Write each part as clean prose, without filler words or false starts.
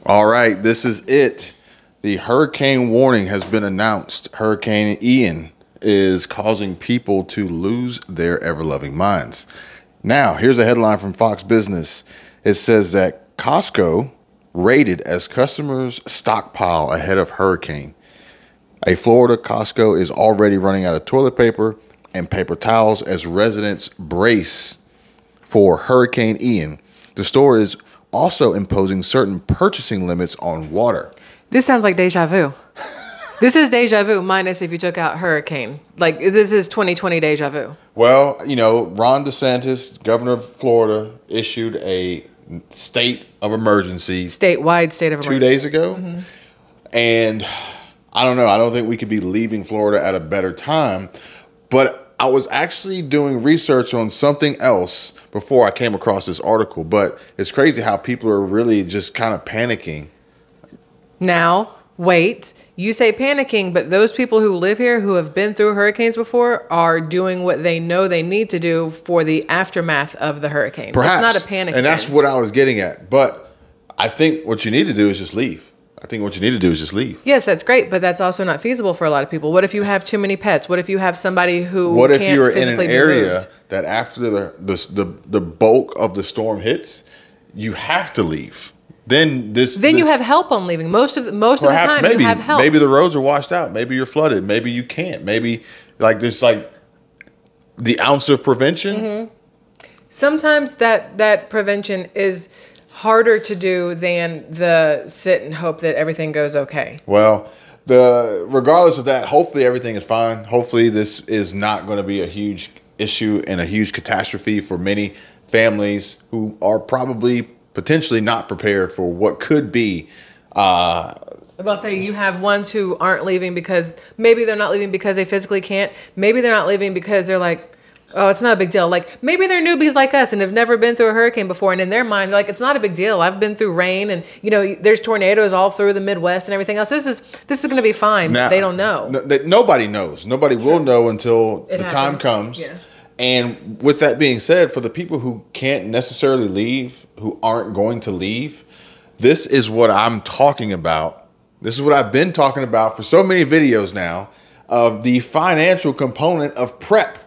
All right, this is it. The hurricane warning has been announced. Hurricane Ian is causing people to lose their ever-loving minds. Now, here's a headline from Fox Business. It says that Costco raided as customers stockpile ahead of hurricane. A Florida Costco is already running out of toilet paper and paper towels as residents brace for Hurricane Ian. The store is also imposing certain purchasing limits on water. This sounds like deja vu. This is deja vu minus if you took out hurricane. Like, this is 2020 deja vu. Well, you know, Ron DeSantis, governor of Florida, issued a state of emergency. Statewide state of emergency. 2 days ago. And I don't know. I don't think we could be leaving Florida at a better time. But I was actually doing research on something else before I came across this article. But it's crazy how people are really just kind of panicking. Now, wait. You say panicking, but those people who live here who have been through hurricanes before are doing what they know they need to do for the aftermath of the hurricane. Perhaps. It's not a panic. And that's what I was getting at. But I think what you need to do is just leave. I think what you need to do is just leave. Yes, that's great, but that's also not feasible for a lot of people. What if you have too many pets? What if you have somebody who What if can't you're in an physically be area moved? that after the bulk of the storm hits, you have to leave? Then you have help on leaving. Most of the time maybe, you have help. Maybe the roads are washed out. Maybe you're flooded. Maybe you can't. Maybe like there's like the ounce of prevention. Sometimes that prevention is harder to do than the sit and hope that everything goes okay. Well, regardless of that, hopefully everything is fine. Hopefully this is not going to be a huge issue and a huge catastrophe for many families who are probably potentially not prepared for what could be. I'm about to say you have ones who aren't leaving because maybe they're not leaving because they physically can't. Maybe they're not leaving because they're like, oh, it's not a big deal. Like, maybe they're newbies like us and have never been through a hurricane before. And in their mind, they're like, it's not a big deal. I've been through rain and, you know, there's tornadoes all through the Midwest and everything else. This is going to be fine. Now, they don't know. Nobody knows. Nobody will know until the time comes. Yeah. And with that being said, for the people who can't necessarily leave, who aren't going to leave, this is what I'm talking about. This is what I've been talking about for so many videos now of the financial component of PrEP.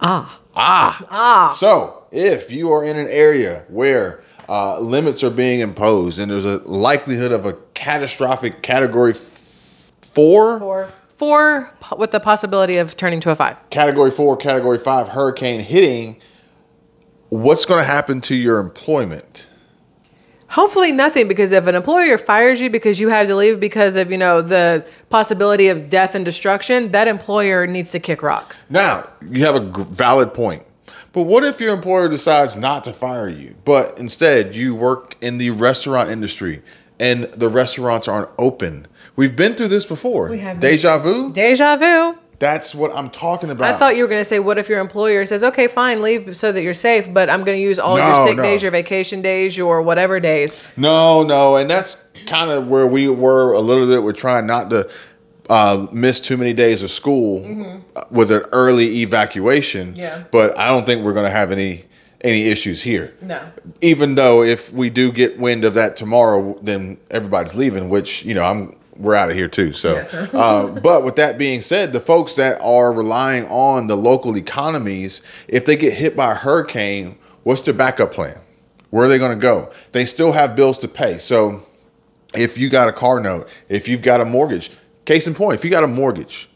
So if you are in an area where limits are being imposed and there's a likelihood of a catastrophic category 4 with the possibility of turning to a 5. Category 4, category 5 hurricane hitting, what's going to happen to your employment? Hopefully nothing, because if an employer fires you because you had to leave because of, you know, the possibility of death and destruction, that employer needs to kick rocks. Now, you have a valid point. But what if your employer decides not to fire you, but instead you work in the restaurant industry and the restaurants aren't open? We've been through this before. We have. Deja vu? Deja vu. That's what I'm talking about. I thought you were going to say, what if your employer says, okay, fine, leave so that you're safe, but I'm going to use all your sick days, your vacation days, your whatever days. No. And that's kind of where we were a little bit. We're trying not to miss too many days of school with an early evacuation. Yeah. But I don't think we're going to have any issues here. No. Even though if we do get wind of that tomorrow, then everybody's leaving, which, you know, we're out of here too. So, yes. But with that being said, the folks that are relying on the local economies, if they get hit by a hurricane, what's their backup plan? Where are they going to go? They still have bills to pay. So if you got a car note, if you've got a mortgage, case in point, if you got a mortgage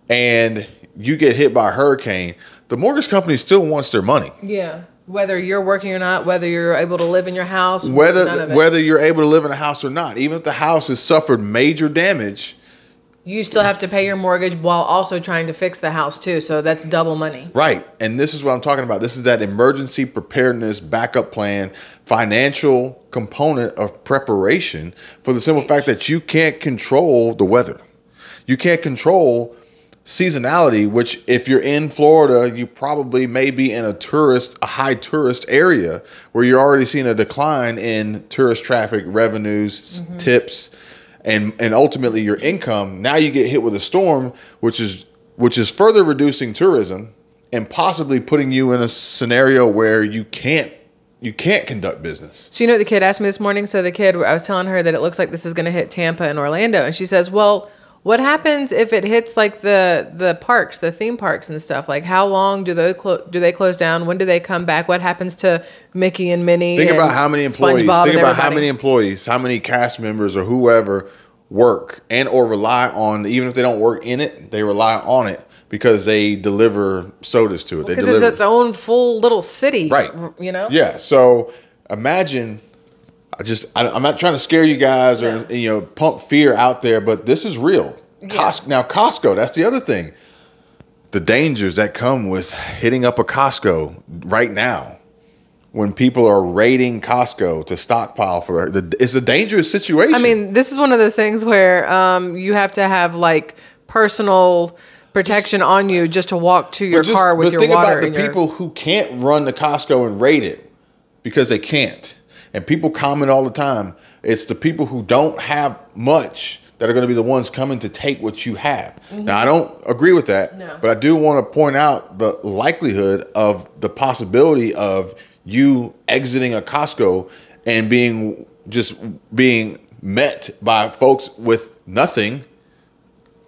and you get hit by a hurricane, the mortgage company still wants their money. Yeah. Whether you're working or not, whether you're able to live in your house, whether you're able to live in a house or not, even if the house has suffered major damage, you still have to pay your mortgage while also trying to fix the house too. So that's double money. Right. And this is what I'm talking about. This is that emergency preparedness backup plan, financial component of preparation for the simple fact that you can't control the weather. You can't control seasonality, which if you're in Florida, you probably may be in a high tourist area where you're already seeing a decline in tourist traffic, revenues, tips, and ultimately your income. Now you get hit with a storm, which is further reducing tourism and possibly putting you in a scenario where you can't you can't conduct business. So you know what the kid asked me this morning? So the kid, I was telling her that it looks like this is going to hit Tampa and Orlando. And she says, well, what happens if it hits like the parks, the theme parks and stuff? Like how long do they close down? When do they come back? What happens to Mickey and Minnie? Think and about how many employees. SpongeBob Think and about how everybody? many employees, how many cast members or whoever work and or rely on, even if they don't work in it, they rely on it because they deliver sodas to it. They Because deliver. it's its own full little city. Right. You know? Yeah. So imagine, I'm not trying to scare you guys or pump fear out there, but this is real. Yeah. Now Costco, that's the other thing. The dangers that come with hitting up a Costco right now, when people are raiding Costco to stockpile for it's a dangerous situation. I mean, this is one of those things where you have to have like personal protection on you just to walk to your car with your water. Think about the people who can't run to Costco and raid it because they can't. And people comment all the time. It's the people who don't have much that are going to be the ones coming to take what you have. Mm-hmm. Now, I don't agree with that, but I do want to point out the likelihood of the possibility of you exiting a Costco and being met by folks with nothing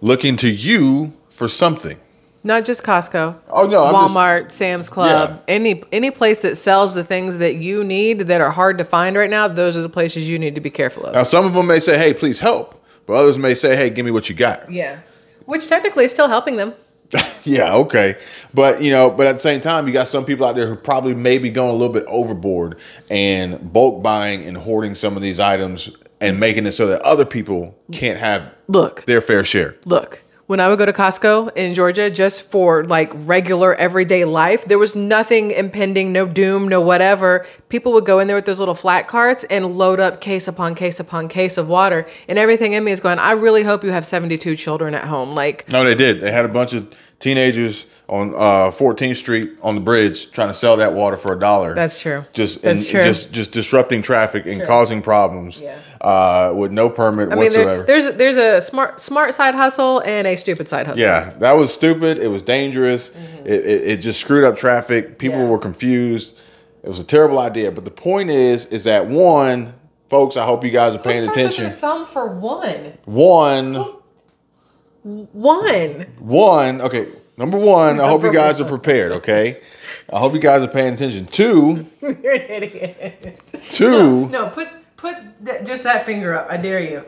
looking to you for something. Not just Costco. Oh no, Walmart, Sam's Club, any place that sells the things that you need that are hard to find right now, those are the places you need to be careful of. Now some of them may say, "Hey, please help," but others may say, "Hey, give me what you got." Yeah. Which technically is still helping them. Yeah, okay. But but at the same time, you got some people out there who probably may be going a little bit overboard and bulk buying and hoarding some of these items and making it so that other people can't have their fair share. Look, when I would go to Costco in Georgia just for like regular everyday life, there was nothing impending, no doom, no whatever. People would go in there with those little flat carts and load up case upon case upon case of water. And everything in me is going, I really hope you have 72 children at home. Like, no, they did. They had a bunch of teenagers on 14th Street on the bridge trying to sell that water for $1. That's true. Just disrupting traffic and causing problems with no permit whatsoever. There's a smart side hustle and a stupid side hustle. Yeah, that was stupid. It was dangerous. Mm-hmm. It just screwed up traffic. People were confused. It was a terrible idea. But the point is that one, folks, I hope you guys are paying attention. Your thumb for one. One. Okay. Number one, I hope you guys are prepared. Okay. I hope you guys are paying attention. Two. You're an idiot. Two. No, put just that finger up. I dare you.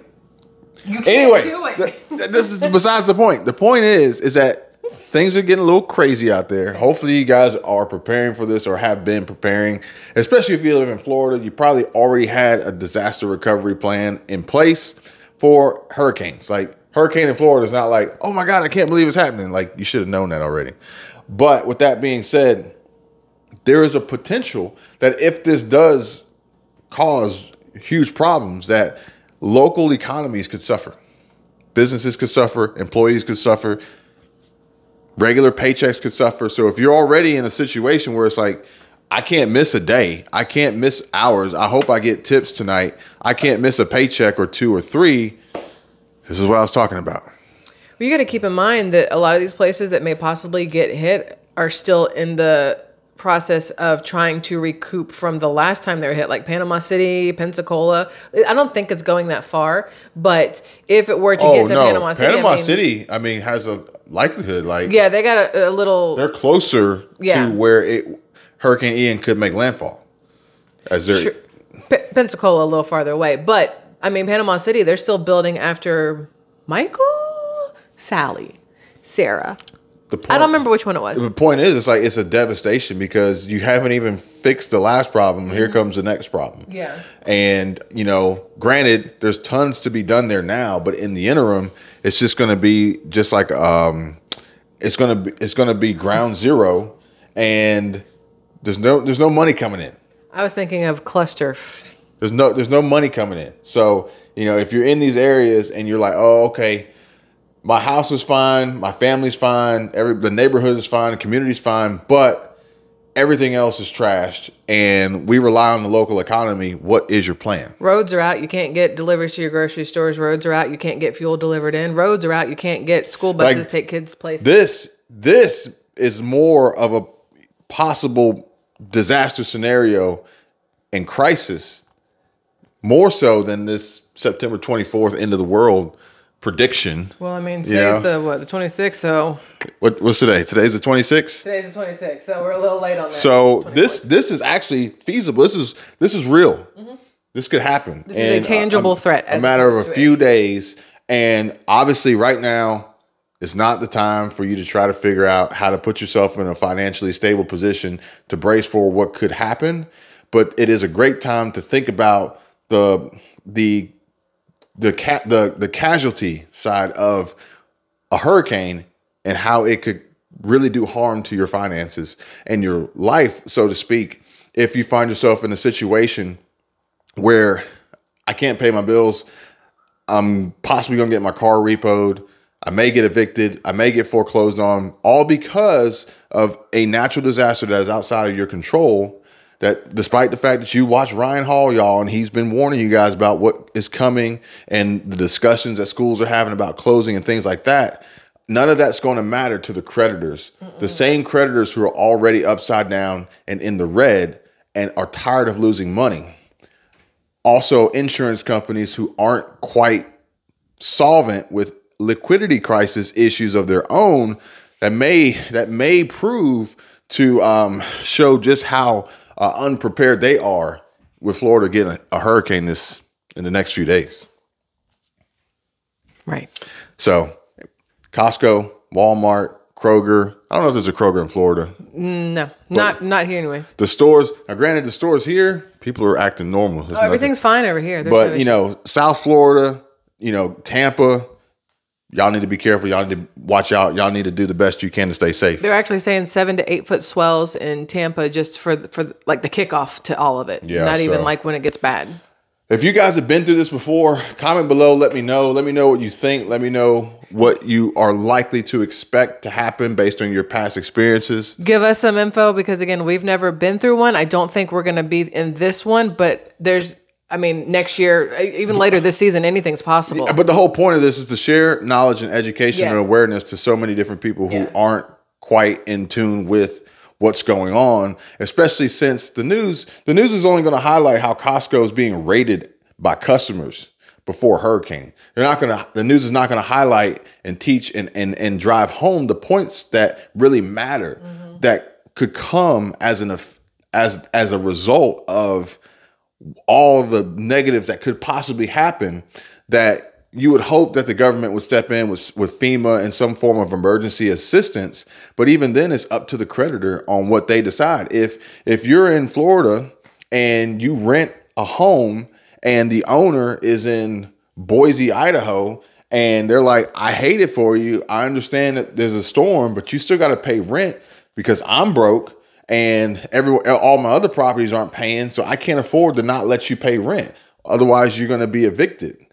You can't do it. This is besides the point. The point is that things are getting a little crazy out there. Hopefully you guys are preparing for this or have been preparing. Especially if you live in Florida, you probably already had a disaster recovery plan in place for hurricanes. Like, hurricane in Florida is not like, oh my God, I can't believe it's happening. Like, you should have known that already. But with that being said, there is a potential that if this does cause huge problems, that local economies could suffer. Businesses could suffer. Employees could suffer. Regular paychecks could suffer. So if you're already in a situation where it's like, I can't miss a day. I can't miss hours. I hope I get tips tonight. I can't miss a paycheck or two or three. This is what I was talking about. Well, you got to keep in mind that a lot of these places that may possibly get hit are still in the process of trying to recoup from the last time they were hit, like Panama City, Pensacola. I don't think it's going that far, but if it were to get to Panama City, I mean, has a likelihood. Like, yeah, they got a little. They're closer to where Hurricane Ian could make landfall. As they're Pensacola a little farther away, but. I mean, Panama City, they're still building after Michael, Sally, Sarah. I don't remember which one it was. The point is, it's a devastation because you haven't even fixed the last problem. Here comes the next problem. Yeah. And, granted, there's tons to be done there now, but in the interim, it's just going to be just like, it's going to be ground zero, and there's no money coming in. I was thinking of cluster. There's no money coming in. So, if you're in these areas and you're like, oh, okay, my house is fine, my family's fine, the neighborhood is fine, the community's fine, but everything else is trashed and we rely on the local economy. What is your plan? Roads are out. You can't get deliveries to your grocery stores. Roads are out. You can't get fuel delivered in. Roads are out. You can't get school buses take kids places. This is more of a possible disaster scenario and crisis more so than this September 24th end of the world prediction. Well, I mean, today's the 26th, so what's today? Today's the 26th. Today's the 26th, so we're a little late on that. So this is actually feasible. This is real. This could happen. This is a tangible threat. A matter of a few days, and obviously, right now, it's not the time for you to try to figure out how to put yourself in a financially stable position to brace for what could happen. But it is a great time to think about the casualty side of a hurricane and how it could really do harm to your finances and your life, so to speak. If you find yourself in a situation where I can't pay my bills, I'm possibly going to get my car repoed, I may get evicted, I may get foreclosed on, all because of a natural disaster that is outside of your control. That despite the fact that you watch Ryan Hall, y'all, and he's been warning you guys about what is coming and the discussions that schools are having about closing and things like that, none of that's going to matter to the creditors. The same creditors who are already upside down and in the red and are tired of losing money. Also, insurance companies who aren't quite solvent with liquidity crisis issues of their own that may prove to show just how unprepared they are with Florida getting a hurricane in the next few days. Right. So Costco, Walmart, Kroger. I don't know if there's a Kroger in Florida. No, not here anyways. The stores, now granted, the stores here, people are acting normal. Everything's fine over here. There's but, no you know, South Florida, you know, Tampa, y'all need to be careful. Y'all need to watch out. Y'all need to do the best you can to stay safe. They're actually saying 7 to 8 foot swells in Tampa just for like the kickoff to all of it. Yeah, not even like when it gets bad. If you guys have been through this before, comment below. Let me know. Let me know what you think. Let me know what you are likely to expect to happen based on your past experiences. Give us some info because, again, we've never been through one. I don't think we're going to be in this one, but next year, even later this season, anything's possible. But the whole point of this is to share knowledge and education and awareness to so many different people who aren't quite in tune with what's going on, especially since the news is only going to highlight how Costco is being rated by customers before a hurricane. The news is not going to highlight and teach and drive home the points that really matter that could come as a result of all the negatives that could possibly happen, that you would hope that the government would step in with FEMA and some form of emergency assistance. But even then, it's up to the creditor on what they decide. If you're in Florida and you rent a home and the owner is in Boise, Idaho, and they're like, I hate it for you. I understand that there's a storm, but you still got to pay rent because I'm broke. And all my other properties aren't paying, so I can't afford to not let you pay rent. Otherwise, you're going to be evicted.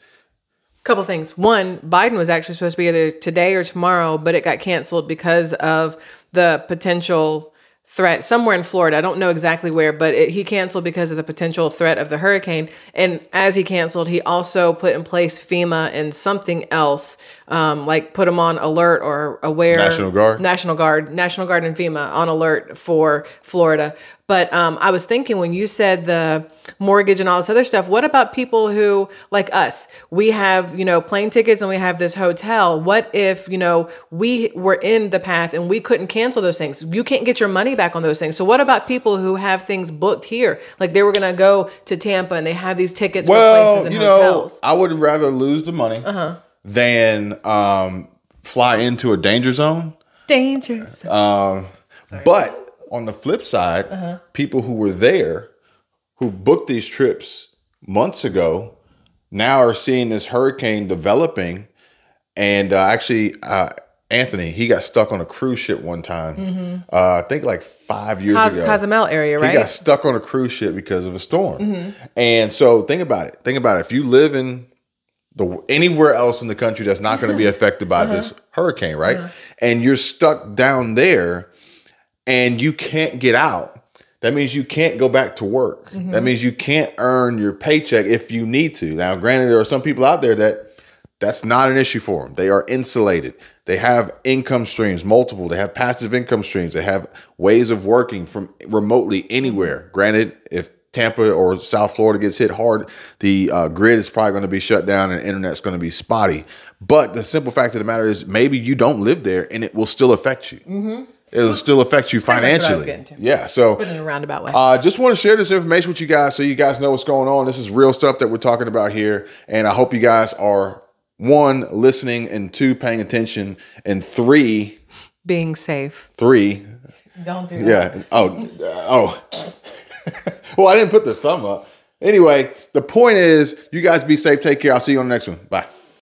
Couple things. One, Biden was actually supposed to be either today or tomorrow, but it got canceled because of the potential threat somewhere in Florida. I don't know exactly where, but he canceled because of the potential threat of the hurricane. And as he canceled, he also put in place FEMA and something else, like put them on alert or aware. National Guard and FEMA on alert for Florida. But I was thinking when you said the mortgage and all this other stuff, what about people who, like us, we have, plane tickets and we have this hotel. What if, we were in the path and we couldn't cancel those things? You can't get your money back on those things. So what about people who have things booked here? Like they were going to go to Tampa and they have these tickets for places and hotels. I would rather lose the money than fly into a danger zone. Danger zone. But on the flip side, people who were there, who booked these trips months ago, now are seeing this hurricane developing. And Anthony, he got stuck on a cruise ship one time. I think like 5 years ago. Cozumel area, right? He got stuck on a cruise ship because of a storm. And so think about it. If you live in anywhere else in the country that's not going to be affected by this hurricane, right? And you're stuck down there, and you can't get out, that means you can't go back to work. That means you can't earn your paycheck if you need to. Now, granted, there are some people out there that's not an issue for them. They are insulated. They have income streams, multiple. They have passive income streams. They have ways of working from remotely anywhere. Granted, if Tampa or South Florida gets hit hard, the grid is probably going to be shut down and internet's going to be spotty. But the simple fact of the matter is maybe you don't live there and it will still affect you. It will still affect you financially. Yeah. So put it in a roundabout way. Just want to share this information with you guys so you guys know what's going on. This is real stuff that we're talking about here. And I hope you guys are, 1, listening, and 2, paying attention, and 3, being safe. 3. Don't do that. Yeah. Oh. Well, I didn't put the thumb up. Anyway, the point is, you guys be safe. Take care. I'll see you on the next one. Bye.